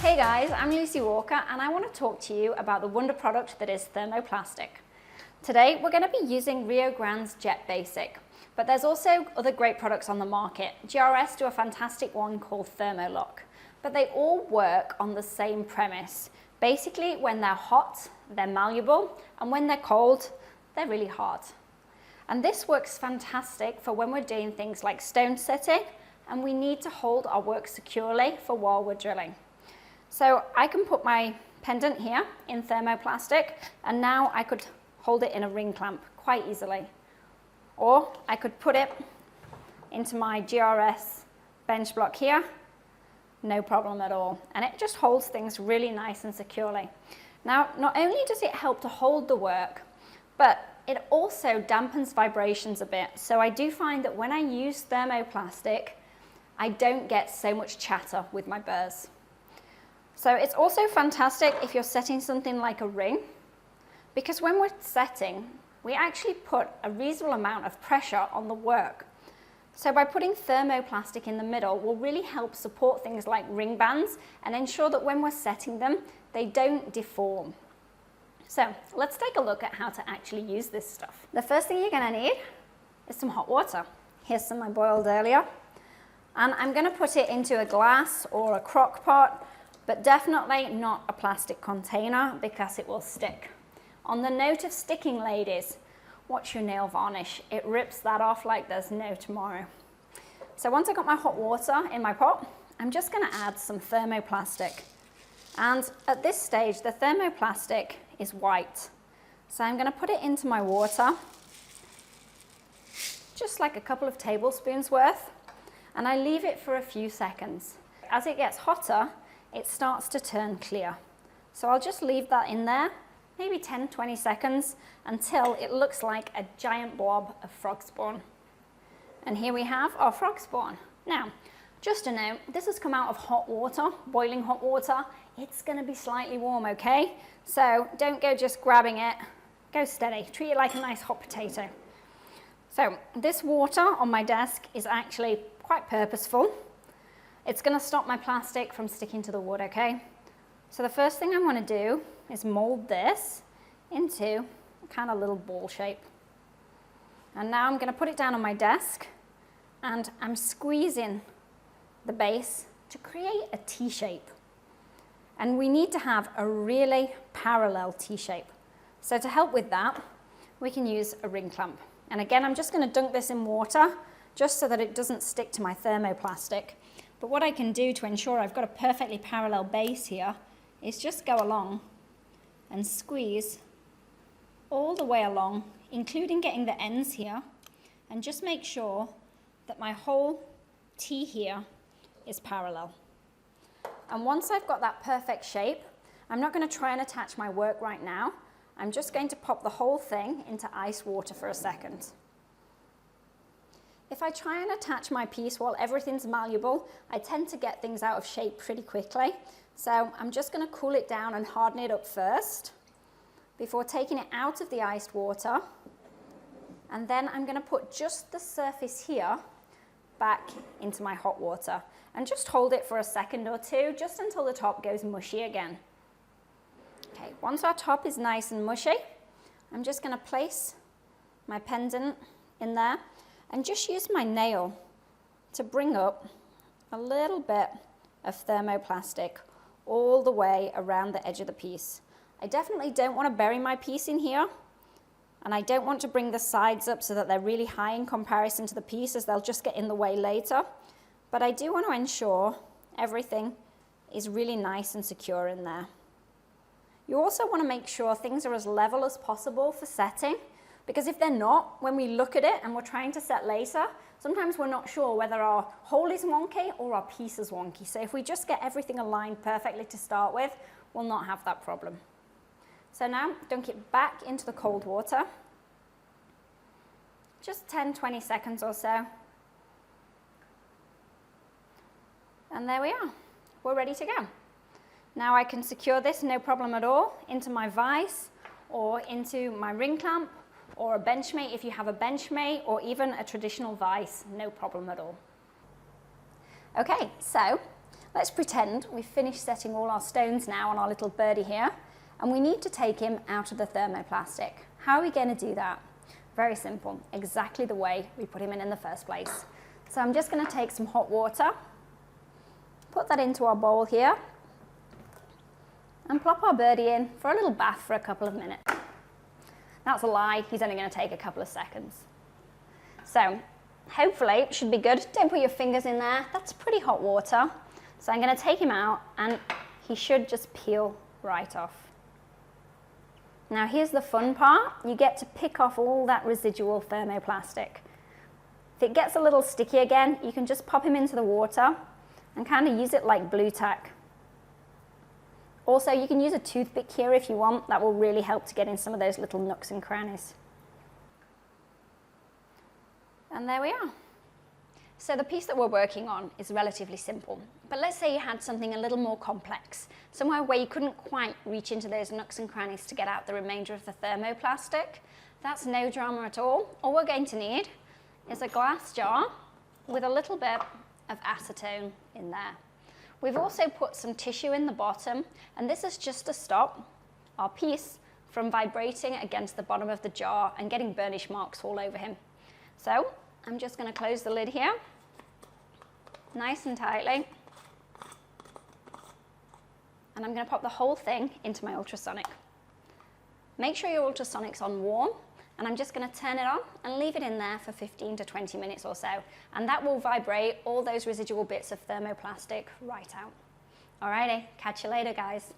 Hey guys, I'm Lucy Walker and I want to talk to you about the wonder product that is thermoplastic. Today we're going to be using Rio Grande's Jet Basic, but there's also other great products on the market. GRS do a fantastic one called Thermolock, but they all work on the same premise. Basically, when they're hot, they're malleable, and when they're cold, they're really hard. And this works fantastic for when we're doing things like stone setting and we need to hold our work securely for while we're drilling. So I can put my pendant here in thermoplastic, and now I could hold it in a ring clamp quite easily. Or I could put it into my GRS bench block here, no problem at all. And it just holds things really nice and securely. Now, not only does it help to hold the work, but it also dampens vibrations a bit. So I do find that when I use thermoplastic, I don't get so much chatter with my burrs. So it's also fantastic if you're setting something like a ring, because when we're setting, we actually put a reasonable amount of pressure on the work. So by putting thermoplastic in the middle will really help support things like ring bands and ensure that when we're setting them, they don't deform. So let's take a look at how to actually use this stuff. The first thing you're going to need is some hot water. Here's some I boiled earlier. And I'm going to put it into a glass or a crock pot, but definitely not a plastic container because it will stick. On the note of sticking, ladies, watch your nail varnish. It rips that off like there's no tomorrow. So once I've got my hot water in my pot, I'm just going to add some thermoplastic. And at this stage, the thermoplastic is white. So I'm going to put it into my water, just like a couple of tablespoons worth, and I leave it for a few seconds. As it gets hotter, it starts to turn clear. So I'll just leave that in there, maybe 10-20 seconds, until it looks like a giant blob of frog spawn. And here we have our frog spawn. Now, just a note, this has come out of hot water, boiling hot water. It's going to be slightly warm, okay? So don't go just grabbing it. Go steady. Treat it like a nice hot potato. So this water on my desk is actually quite purposeful. It's going to stop my plastic from sticking to the wood, okay? So the first thing I want to do is mold this into a kind of little ball shape. And now I'm going to put it down on my desk, and I'm squeezing the base to create a T shape. And we need to have a really parallel T shape. So to help with that, we can use a ring clamp. And again, I'm just going to dunk this in water just so that it doesn't stick to my thermoplastic. But what I can do to ensure I've got a perfectly parallel base here is just go along and squeeze all the way along, including getting the ends here, and just make sure that my whole T here is parallel. And once I've got that perfect shape, I'm not going to try and attach my work right now. I'm just going to pop the whole thing into ice water for a second. If I try and attach my piece while everything's malleable, I tend to get things out of shape pretty quickly. So I'm just going to cool it down and harden it up first before taking it out of the iced water. And then I'm going to put just the surface here back into my hot water and just hold it for a second or two, just until the top goes mushy again. Okay, once our top is nice and mushy, I'm just going to place my pendant in there and just use my nail to bring up a little bit of thermoplastic all the way around the edge of the piece. I definitely don't want to bury my piece in here, and I don't want to bring the sides up so that they're really high in comparison to the piece, as they'll just get in the way later. But I do want to ensure everything is really nice and secure in there. You also want to make sure things are as level as possible for setting, because if they're not, when we look at it and we're trying to set later, sometimes we're not sure whether our hole is wonky or our piece is wonky. So if we just get everything aligned perfectly to start with, we'll not have that problem. So now dunk it back into the cold water, just 10-20 seconds or so. And there we are, we're ready to go. Now I can secure this, no problem at all, into my vise or into my ring clamp, or a benchmate if you have a benchmate, or even a traditional vise, no problem at all. Okay, so Let's pretend we've finished setting all our stones now on our little birdie here, and we need to take him out of the thermoplastic. How are we going to do that? Very simple, exactly the way we put him in the first place. So I'm just going to take some hot water, put that into our bowl here, and plop our birdie in for a little bath for a couple of minutes. That's a lie, he's only going to take a couple of seconds. So hopefully it should be good. Don't put your fingers in there, that's pretty hot water. So I'm going to take him out and he should just peel right off. Now here's the fun part, you get to pick off all that residual thermoplastic. If it gets a little sticky again, you can just pop him into the water and kind of use it like blue tack. Also, you can use a toothpick here if you want, that will really help to get in some of those little nooks and crannies. And there we are. So the piece that we're working on is relatively simple, but let's say you had something a little more complex, somewhere where you couldn't quite reach into those nooks and crannies to get out the remainder of the thermoplastic. That's no drama at all. All we're going to need is a glass jar with a little bit of acetone in there. We've also put some tissue in the bottom, and this is just to stop our piece from vibrating against the bottom of the jar and getting burnish marks all over him. So I'm just going to close the lid here, nice and tightly, and I'm going to pop the whole thing into my ultrasonic. Make sure your ultrasonic's on warm, and I'm just going to turn it on and leave it in there for 15 to 20 minutes or so, and that will vibrate all those residual bits of thermoplastic right out. Alrighty, catch you later guys.